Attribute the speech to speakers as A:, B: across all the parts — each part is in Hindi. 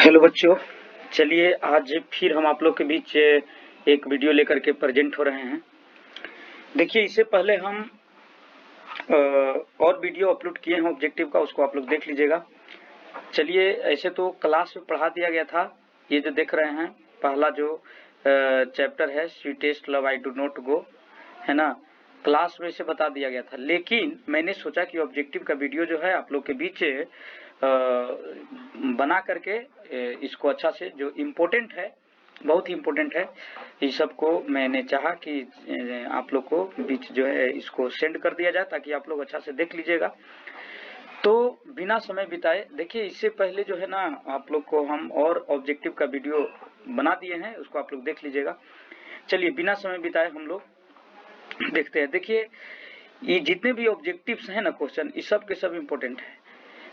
A: हेलो बच्चों, चलिए आज फिर हम आप लोग के बीच एक वीडियो लेकर के प्रेजेंट हो रहे हैं। देखिए, इससे पहले हम और वीडियो अपलोड किए हैं ऑब्जेक्टिव का, उसको आप लोग देख लीजिएगा। चलिए, ऐसे तो क्लास में पढ़ा दिया गया था। ये जो देख रहे हैं पहला जो चैप्टर है sweetest love I do not गो, है ना, क्लास में से बता दिया गया था। लेकिन मैंने सोचा कि ऑब्जेक्टिव का वीडियो जो है आप लोग के बीच बना करके इसको अच्छा से, जो इम्पोर्टेंट है, बहुत ही इम्पोर्टेंट है, इस सब को मैंने चाहा कि आप लोग को बीच जो है इसको सेंड कर दिया जाए ताकि आप लोग अच्छा से देख लीजिएगा। तो बिना समय बिताए, देखिए इससे पहले जो है ना आप लोग को हम और ऑब्जेक्टिव का वीडियो बना दिए हैं, उसको आप लोग देख लीजिएगा। चलिए बिना समय बिताए हम लोग देखते हैं। देखिए, ये जितने भी ऑब्जेक्टिव्स हैं ना क्वेश्चन, ये सब के सब इम्पोर्टेंट है,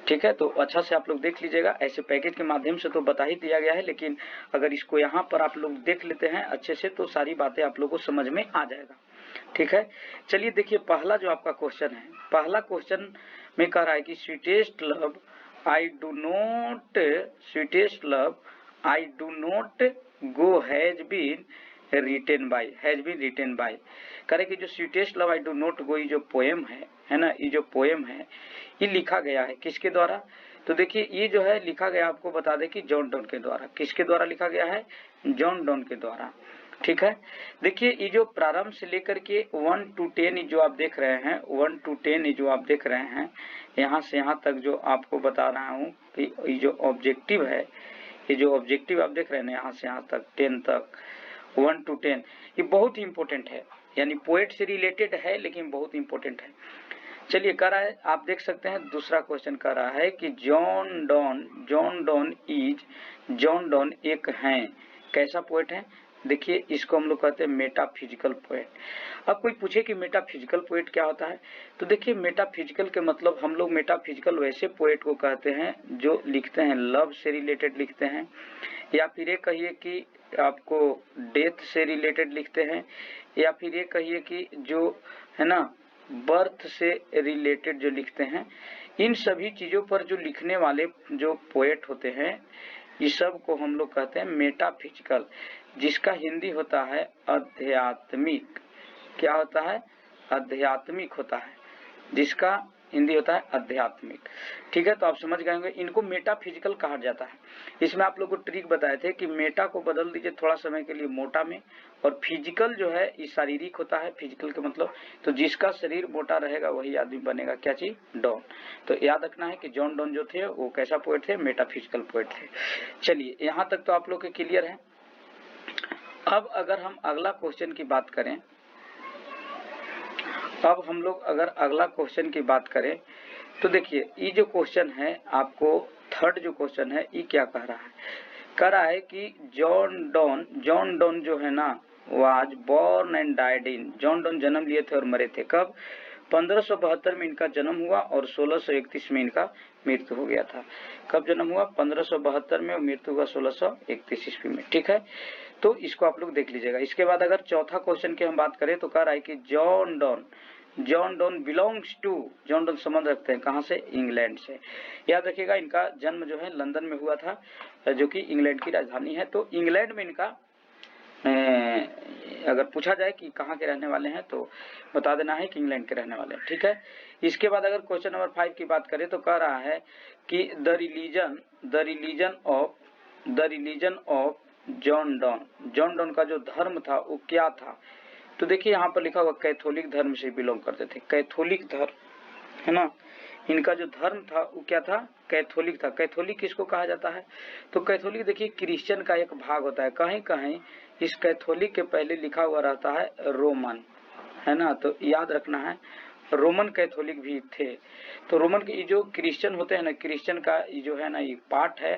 A: ठीक है। तो अच्छा से आप लोग देख लीजिएगा। ऐसे पैकेज के माध्यम से तो बता ही दिया गया है, लेकिन अगर इसको यहाँ पर आप लोग देख लेते हैं अच्छे से तो सारी बातें आप लोगों को समझ में आ जाएगा, ठीक है। चलिए देखिए, पहला जो आपका क्वेश्चन है, पहला क्वेश्चन में कह रहा है कि sweetest love I do not, sweetest love I do not go has been written by, has been written by. करे कि जो sweetest love I do not go, ये जो पोएम है ना, ये जो पोएम है ये लिखा गया है किसके द्वारा? तो देखिए ये जो है लिखा गया, आपको बता दें कि जॉन डॉन के द्वारा। किसके द्वारा लिखा गया है? जॉन डॉन के द्वारा, ठीक है। देखिए ये जो प्रारंभ से लेकर के 1 to 10 जो आप देख रहे हैं, 1 to 10 जो आप देख रहे हैं, यहाँ से यहाँ तक जो आपको बता रहा हूँ कि ये जो ऑब्जेक्टिव है, ये जो ऑब्जेक्टिव आप देख रहे हैं यहाँ से यहाँ तक 10 तक, 1 to 10, ये बहुत ही इंपॉर्टेंट है, यानी पोएट से रिलेटेड है लेकिन बहुत इंपॉर्टेंट है। चलिए कह रहा है, आप देख सकते हैं दूसरा क्वेश्चन कह रहा है कि John don is, John Donne एक हैं, कैसा पोएट है? देखिए इसको हम लोग कहते हैं मेटाफिजिकल पोएट। अब कोई पूछे कि मेटाफिजिकल पोएट क्या होता है, तो देखिए मेटाफिजिकल के मतलब, हम लोग मेटाफिजिकल वैसे पोएट को कहते हैं जो लिखते हैं लव से रिलेटेड लिखते हैं, या फिर ये कहिए कि आपको डेथ से रिलेटेड लिखते हैं, या फिर ये कहिए कि जो है ना बर्थ से रिलेटेड जो लिखते हैं। इन सभी चीजों पर जो लिखने वाले जो पोएट होते हैं, ये सब को हम लोग कहते हैं मेटाफिजिकल, जिसका हिंदी होता है आध्यात्मिक। क्या होता है? आध्यात्मिक होता है, जिसका हिंदी होता है आध्यात्मिक, ठीक है। तो आप समझ गए होंगे, इनको मेटाफिजिकल कहा जाता है। इसमें आप लोग को ट्रिक बताए थे कि मेटा को बदल दीजिए थोड़ा समय के लिए मोटा में, और फिजिकल जो है ये शारीरिक होता है, फिजिकल के मतलब, तो जिसका शरीर मोटा रहेगा वही आदमी बनेगा क्या चीज? डॉन। तो याद रखना है कि जॉन डॉन जो थे वो कैसा पोएट थे? मेटाफिजिकल पोएट थे। चलिए यहाँ तक तो आप लोग के क्लियर है। अब अगर हम अगला क्वेश्चन की बात करें, अब हम लोग अगर अगला क्वेश्चन की बात करें तो देखिए ये जो क्वेश्चन है आपको, थर्ड जो क्वेश्चन है, ये क्या कह रहा है? कह रहा है कि जॉन डॉन जो है ना was born and died in, John Donne जन्म लिए थे और मरे थे कब? 1572 में इनका जन्म हुआ और 1631 में इनका मृत्यु हो गया था। कब जन्म हुआ? 1572 में, और मृत्यु हुआ 1631 ईस्वी में, ठीक है। तो इसको आप लोग देख लीजिएगा। इसके बाद अगर चौथा क्वेश्चन की हम बात करें तो कह रहा है कि John Donne belongs to, John Donne संबंध रखते हैं कहाँ से? इंग्लैंड से। याद रखिएगा इनका जन्म जो है लंदन में हुआ था, जो कि इंग्लैंड की राजधानी है। तो इंग्लैंड में इनका अगर पूछा जाए कि कहाँ के रहने वाले हैं तो बता देना है कि इंग्लैंड के रहने वाले हैं, ठीक है। इसके बाद अगर क्वेश्चन नंबर 5 की बात करें तो कह रहा है कि the religion of John Donne का जो धर्म था वो क्या था? तो देखिए यहाँ पर लिखा हुआ कैथोलिक धर्म से बिलोंग करते थे, कैथोलिक धर्म, है ना। इनका जो धर्म था वो क्या था? कैथोलिक था। कैथोलिक किसको कहा जाता है? तो कैथोलिक देखिए क्रिश्चियन का एक भाग होता है। कहीं कहीं इस कैथोलिक के पहले लिखा हुआ रहता है रोमन, है ना, तो याद रखना है रोमन कैथोलिक भी थे। तो रोमन के जो क्रिश्चियन होते हैं ना, क्रिश्चियन का जो है ना ये पार्ट है,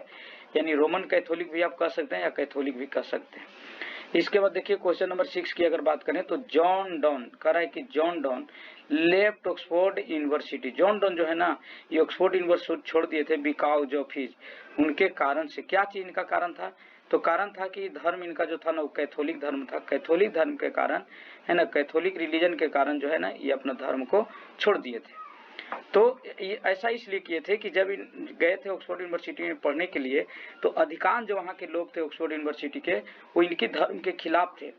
A: यानी रोमन कैथोलिक भी आप कह सकते हैं या कैथोलिक भी कह सकते हैं। इसके बाद देखिए क्वेश्चन नंबर 6 की अगर बात करें तो जॉन डॉन कह रहा है कि John don left Oxford university. John Donne जो है ना ये ऑक्सफोर्ड यूनिवर्सिटी छोड़ दिए थे बिकॉज ऑफ हिज, उनके कारण से। क्या चीज इनका कारण था? तो कारण था कि धर्म इनका जो था ना वो कैथोलिक धर्म था। कैथोलिक धर्म के कारण, है ना, कैथोलिक रिलीजन के कारण जो है ना ये अपना धर्म को छोड़ दिए थे। तो ऐसा इसलिए किए थे कि जब गए थे ऑक्सफोर्ड यूनिवर्सिटी में पढ़ने के लिए, तो अधिकांश जो वहाँ के लोग थे ऑक्सफोर्ड यूनिवर्सिटी के, वो इनके धर्म के खिलाफ थे,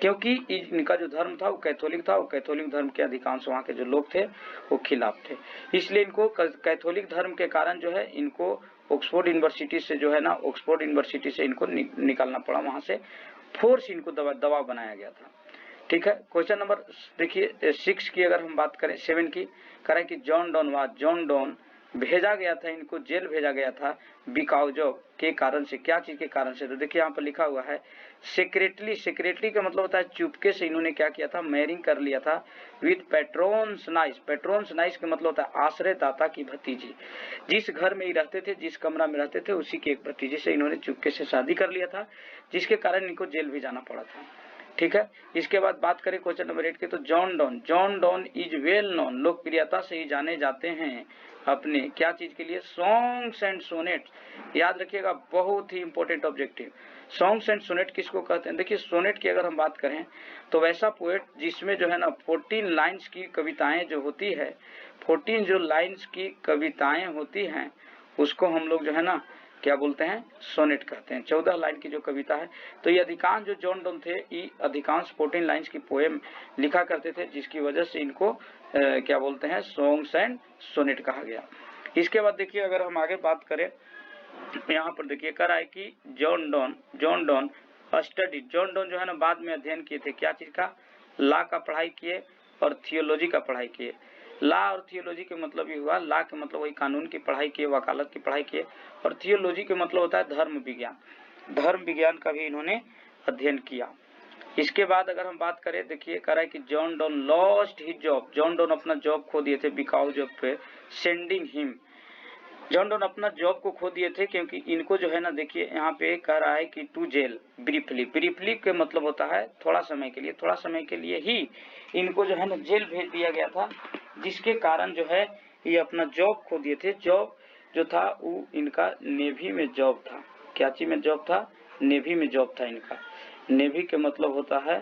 A: क्योंकि इनका जो धर्म था वो कैथोलिक था, वो कैथोलिक धर्म के अधिकांश वहाँ के जो लोग थे वो खिलाफ थे। इसलिए इनको कैथोलिक धर्म के कारण जो है इनको ऑक्सफोर्ड यूनिवर्सिटी से जो है ना, ऑक्सफोर्ड यूनिवर्सिटी से इनको निकालना पड़ा, वहाँ से फोर्स इनको दबाव बनाया गया था। ठीक है, क्वेश्चन नंबर देखिए 6 की अगर हम बात करें, 7 की कह रहा है कि जॉन डॉन भेजा गया था, इनको जेल भेजा गया था बिकॉज ऑफ के कारण से, क्या चीज के कारण से, तो देखिए यहाँ पर लिखा हुआ है सेक्रेटली का मतलब होता है चुपके से इन्होंने क्या किया था, मैरिंग कर लिया था विद पेट्रोन्स नाइस का मतलब होता है आश्रयदाता की भतीजी, जिस घर में ही रहते थे, जिस कमरा में रहते थे, उसी के एक भतीजी से इन्होंने चुपके से शादी कर लिया था, जिसके कारण इनको जेल भी जाना पड़ा था। ठीक है, इसके बाद बात करें क्वेश्चन नंबर 8 के, तो John Donne is well known, लोकप्रियता से ही जाने जाते हैं अपने क्या चीज के लिए, सॉन्ग्स एंड सोनेट्स। याद रखिएगा, बहुत ही important objective, songs and sonnet किसको कहते हैं। देखिए सोनेट की अगर हम बात करें तो वैसा पोएट जिसमें जो है ना 14 लाइन्स की कविताएं जो होती है, 14 जो लाइन्स की कविताएं होती हैं उसको हम लोग जो है ना क्या बोलते हैं, सोनेट कहते हैं। 14 लाइन की जो कविता है, तो ये अधिकांश जो जॉन डॉन थे ये अधिकांश 14 लाइन्स की पोएम लिखा करते थे, जिसकी वजह से इनको क्या बोलते हैं, सॉन्ग्स एंड सोनेट कहा गया। इसके बाद देखिए अगर हम आगे बात करें, यहाँ पर देखिए कह रहा है कि John don study, John Donne जो है ना बाद में अध्ययन किए थे, क्या चीज का, लॉ का पढ़ाई किए और थियोलॉजी का पढ़ाई किए। लॉ और थियोलॉजी के मतलब ये हुआ, लॉ के मतलब वही कानून की पढ़ाई किए, वकालत की पढ़ाई किए, और थियोलॉजी के मतलब होता है धर्म विज्ञान का भी इन्होंने अध्ययन किया। इसके बाद अगर हम बात करें, देखिए कह रहा है कि John don lost his job, John Donne अपना जॉब खो दिए थे because of sending him, John Donne अपना जॉब को खो दिए थे क्योंकि इनको जो है ना, देखिए यहाँ पे कह रहा है कि टू जेल ब्रीफली के मतलब होता है थोड़ा समय के लिए ही इनको जो है ना जेल भेज दिया गया था, जिसके कारण जो है ये अपना जॉब खो दिए थे। जॉब जो था वो इनका नेवी में जॉब था, क्या चीज में जॉब था, नेवी में जॉब था इनका। नेवी के मतलब होता है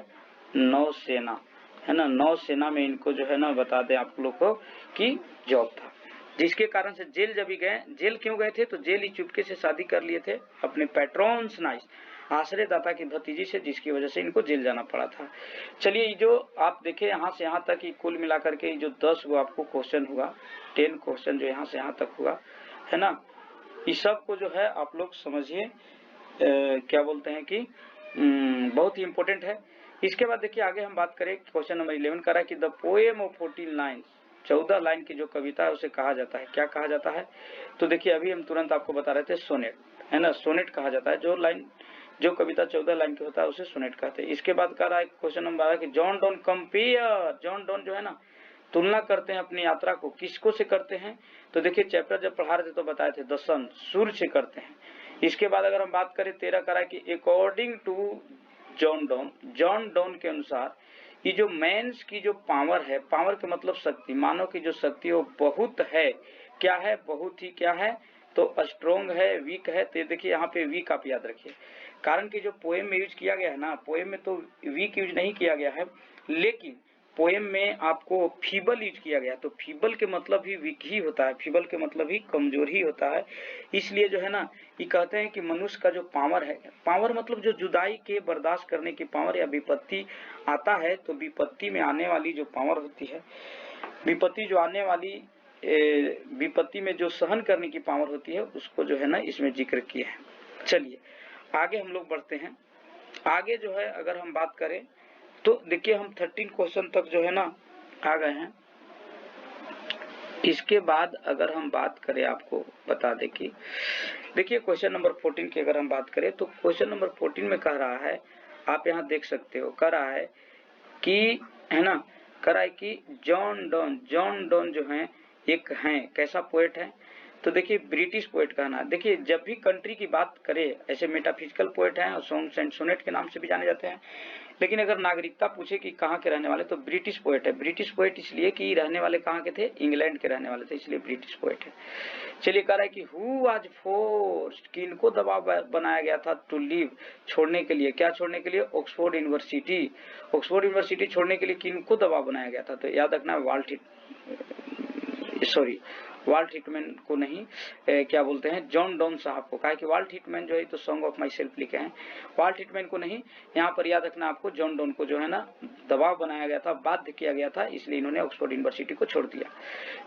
A: नौसेना, है ना, नौसेना में इनको जो है ना बता दें आप लोग को कि जॉब था, जिसके कारण से जेल जब भी गए, जेल क्यों गए थे, तो जेल ही चुपके से शादी कर लिए थे अपने पेट्रोन्स नाइस आश्रयदाता की भतीजी से, जिसकी वजह से इनको जेल जाना पड़ा था। चलिए जो आप देखें यहाँ से यहाँ तक ही कुल मिलाकर के जो 10 वो आपको क्वेश्चन हुआ, 10 क्वेश्चन जो यहाँ से यहाँ तक हुआ, है ना, इस सब को जो है आप लोग समझिए क्या बोलते हैं कि बहुत ही इंपॉर्टेंट है। इसके बाद देखिए आगे हम बात करें, क्वेश्चन नंबर 11 करा कि the poem of 14 lines, 14 line की जो कविता है उसे कहा जाता है, क्या कहा जाता है, तो देखिए अभी हम तुरंत आपको बता रहे थे सोनेट, है ना, सोनेट कहा जाता है, जो कविता 14 लाइन की होता है उसे सोनेट कहते हैं। इसके बाद कह रहा है क्वेश्चन नंबर 12 कि John don compare, John Donne जो है ना तुलना करते हैं अपनी यात्रा को, किसको से करते हैं, तो देखिए चैप्टर जब पढ़ा रहे थे तो बताए थे द सन, सूर्य से करते हैं। इसके बाद अगर हम बात करें 13 करा कि अकॉर्डिंग टू जॉन डॉन के अनुसार ये जो मैंस की जो पावर है, पावर का मतलब शक्ति, मानव की जो शक्ति है वो बहुत है, क्या है, बहुत ही क्या है, तो स्ट्रोंग है, वीक है। तो देखिए यहाँ पे वीक आप याद रखिए, कारण कि जो पोएम में यूज किया गया है ना, पोएम में तो वीक यूज नहीं किया गया है, लेकिन पोएम में आपको फीबल यूज किया गया, तो फीबल के मतलब ही वीक ही होता है, फीबल के मतलब ही कमजोर ही होता है। इसलिए जो है ना ये कहते हैं कि मनुष्य का जो पावर है, पावर मतलब जो जुदाई के बर्दाश्त करने की पावर, या विपत्ति आता है तो विपत्ति में आने वाली जो पावर होती है, विपत्ति जो आने वाली विपत्ति में जो सहन करने की पावर होती है, उसको जो है ना इसमें जिक्र किया है। चलिए आगे हम लोग बढ़ते हैं। आगे जो है अगर हम बात करें तो देखिए हम 13 क्वेश्चन तक जो है ना आ गए हैं। इसके बाद अगर हम बात करें, आपको बता दें कि देखिए क्वेश्चन नंबर 14 की अगर हम बात करें तो क्वेश्चन नंबर 14 में कह रहा है, आप यहाँ देख सकते हो, कह रहा है कि, है ना, कह रहा है कि जॉन डॉन जो है एक है कैसा पोएट है, तो देखिए ब्रिटिश पोएट कहना। देखिए जब भी कंट्री की बात करें, ऐसे मेटाफिजिकल पोएट हैं और सॉन्ग्स एंड सोनेट के नाम से भी जाने जाते हैं, लेकिन अगर नागरिकता पूछे कि कहाँ के रहने वाले, तो ब्रिटिश पोएट है। ब्रिटिश पोएट इसलिए कि रहने वाले कहाँ के थे, इंग्लैंड के रहने वाले थे, इसलिए ब्रिटिश पोएट है। चलिए कह रहा है कि हु वाज फोर्स्ड, कि इनको दबाव बनाया गया था टू लीव, छोड़ने के लिए, क्या छोड़ने के लिए, ऑक्सफोर्ड यूनिवर्सिटी छोड़ने के लिए किनको दबाव बनाया गया था, तो याद रखना सॉरी वाल्ट हिटमैन को नहीं, क्या बोलते हैं, जॉन डॉन साहब को। कहा कि वाल्ट हिटमैन जो है तो सॉन्ग ऑफ माई सेल्फ लिखे हैं, वाल्ट हिटमैन को नहीं। यहाँ पर याद रखना आपको, जॉन डॉन को जो है ना दबाव बनाया गया था, बाध्य किया गया था, इसलिए इन्होंने ऑक्सफोर्ड यूनिवर्सिटी को छोड़ दिया।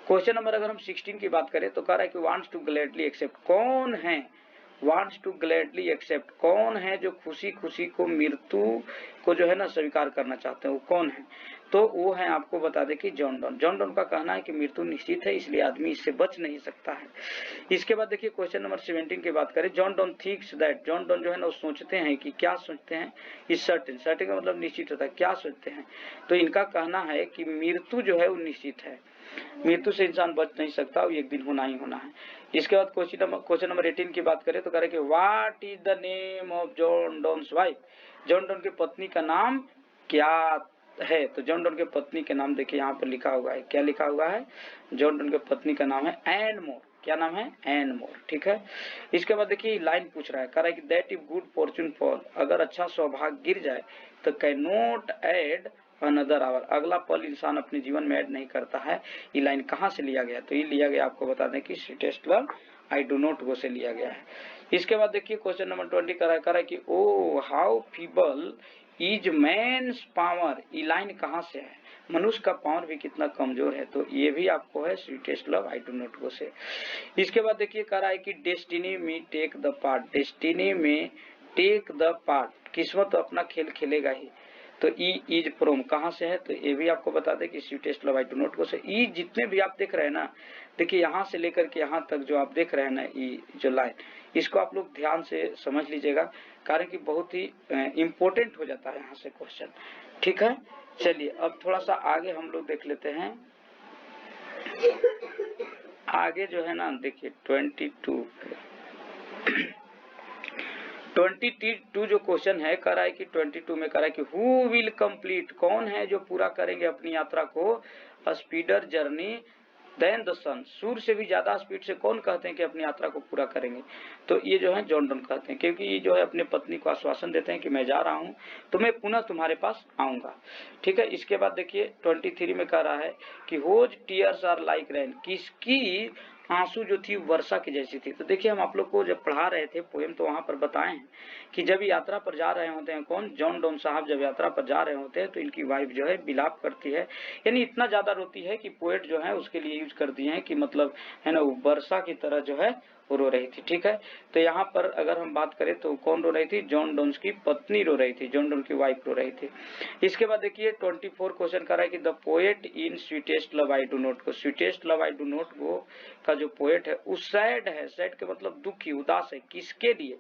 A: क्वेश्चन नंबर अगर हम 16 की बात करें तो कह रहा है कि वांट्स टू ग्लैडली एक्सेप्ट, कौन है वांट्स टू ग्लैडली एक्सेप्ट, कौन है जो खुशी खुशी को मृत्यु को जो है ना स्वीकार करना चाहते हैं, वो कौन है? तो वो है, आपको बता दें कि जॉन डॉन। जॉन डॉन का कहना है कि मृत्यु निश्चित है, इसलिए आदमी इससे बच नहीं सकता है। इसके बाद देखिए क्वेश्चन नंबर 17 की बात करें, John Donne thinks that, John Donne जो है ना वो सोचते हैं कि, क्या सोचते हैं, इस सर्टेन, सर्टेन का मतलब निश्चित होता है, क्या सोचते हैं? तो इनका कहना है कि मृत्यु जो है वो निश्चित है, मृत्यु से इंसान बच नहीं सकता, वो एक दिन होना ही होना है। इसके बाद क्वेश्चन नंबर 18 की बात करें तो कह रहे कि what is the name of John Donne's wife, John Donne की पत्नी का नाम क्या है? तो जॉन डॉन के पत्नी के नाम देखिए यहाँ पर लिखा हुआ है, क्या लिखा हुआ है? जॉन डॉन के पत्नी का नाम है एन मोर। क्या नाम है? एन मोर। ठीक है। इसके बाद देखिए लाइन पूछ रहा है, कह रहा है कि that if good fortune fall, अगर अच्छा सौभाग्य गिर जाए तो can not add another hour, अगला पल इंसान अपने जीवन में ऐड नहीं करता है। ये लाइन कहाँ से लिया गया? तो ये लिया गया, आपको बता दें कि sweetest love I do not go से लिया गया है। इसके बाद देखिए क्वेश्चन नंबर 20 करा है कि O how feeble is man's power, ये लाइन कहाँ से है? मनुष्य का पावर भी कितना कमजोर है, तो ये भी आपको है sweetest love I do not go से। इसके बाद देखिए कह रहा है कि डेस्टिनी में टेक द पार्ट, डेस्टिनी में टेक द पार्ट, किस्मत तो अपना खेल खेलेगा ही। तो ई इज फ्रॉम कहाँ से है? तो ये भी आपको बता दें कि sweetest love I do not go से। ई जितने भी आप देख रहे हैं ना, देखिए यहाँ से लेकर के यहाँ तक जो आप देख रहे हैं ना, ई जो लाइन, इसको आप लोग ध्यान से समझ लीजिएगा, कारण कि बहुत ही इम्पोर्टेंट हो जाता है यहाँ से क्वेश्चन। ठीक है, चलिए अब थोड़ा सा आगे हम लोग देख लेते हैं। आगे जो है ना देखिए 22 जो क्वेश्चन है, कह रहा है कि 22 में कह रहा है कि हु विल कंप्लीट, कौन है जो पूरा करेंगे अपनी यात्रा को, स्पीडर जर्नी देन द सन, सूर्य से भी ज्यादा स्पीड से कौन कहते हैं कि अपनी यात्रा को पूरा करेंगे? तो ये जो है जॉन डॉन कहते हैं, क्योंकि ये जो है अपने पत्नी को आश्वासन देते हैं कि मैं जा रहा हूं तो मैं पुनः तुम्हारे पास आऊंगा। ठीक है। इसके बाद देखिए 23 में कह रहा है कि होज टीयर्स आर लाइक रेन, किसकी आंसू जो थी वर्षा की जैसी थी। तो देखिए हम आप लोग को जब पढ़ा रहे थे पोएम तो वहां पर बताए हैं कि जब यात्रा पर जा रहे होते हैं, कौन, जॉन डॉन साहब जब यात्रा पर जा रहे होते हैं तो इनकी वाइफ जो है विलाप करती है, यानी इतना ज्यादा रोती है कि पोएट जो है उसके लिए यूज कर दिए हैं कि मतलब है ना वो वर्षा की तरह जो है वो रो रही थी। ठीक है। तो यहाँ पर अगर हम बात करें तो कौन रो रही थी? जॉन डॉन की पत्नी रो रही थी, जॉन डॉन की वाइफ रो रही थी। इसके बाद देखिए 24 क्वेश्चन कर रहा है कि the poet in sweetest love I do not go, sweetest love I do not गो का जो पोएट है वो सैड है, सैड के मतलब दुखी, उदास है, किसके लिए?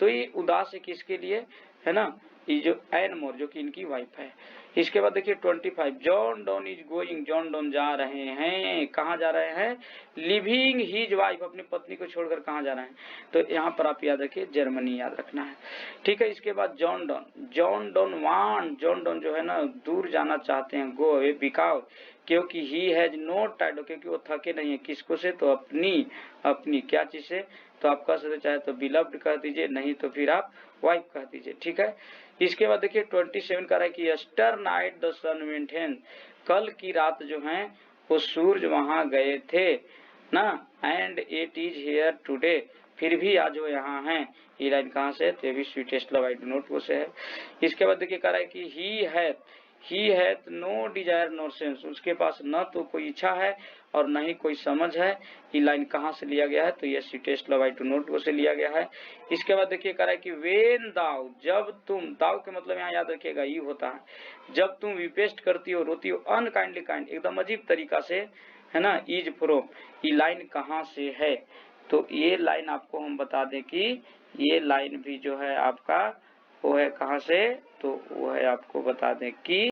A: तो ये उदास है किसके लिए, है ना, ये जो एन मोर जो कि इनकी वाइफ है। इसके बाद देखिए 25 John Donne is going, John Donne जा रहे हैं, कहाँ जा रहे हैं? लिविंग हिज वाइफ, अपनी पत्नी को छोड़कर कहाँ जा रहे हैं? तो यहाँ पर आप याद रखिए जर्मनी याद रखना है। ठीक है। इसके बाद John Donne want, John Donne जो है ना दूर जाना चाहते हैं, गो अवे बिकॉज़, क्योंकि ही हैज नॉट टायर्ड, क्योंकि वो थके नहीं है, किसको से? तो अपनी क्या चीज से? तो आप कह सकते चाहे तो बिलव्ड कह दीजिए, नहीं तो फिर आप वाइफ कह दीजिए। ठीक है। इसके बाद देखिए 27 कह रहा है कि yesternight the sun went hence, कल की रात जो है वो सूरज वहां गए थे ना, and it is here today, फिर भी आज वो यहाँ है। ये लाइन कहाँ से? तो ये भी sweetest love I do not go से है। इसके बाद देखिए कह रहा है कि he hath no desire no sense, उसके पास न तो कोई इच्छा है और न ही कोई समझ है। ये लाइन कहाँ से लिया गया है? तो ये sweetest love I do not go से लिया गया है। इसके बाद देखिए कह रहा है कि वेन दाउ, जब तुम, दाउ के मतलब यहाँ याद रखिएगा ये होता है जब तुम विपेस्ट करती हो, रोती हो, अनकाइंडली काइंड, एकदम अजीब तरीका से, है ना, इज फ्रॉम, ये लाइन कहाँ से है? तो ये लाइन आपको हम बता दें कि ये लाइन भी जो है आपका वो है कहाँ से? तो वो है आपको बता दें कि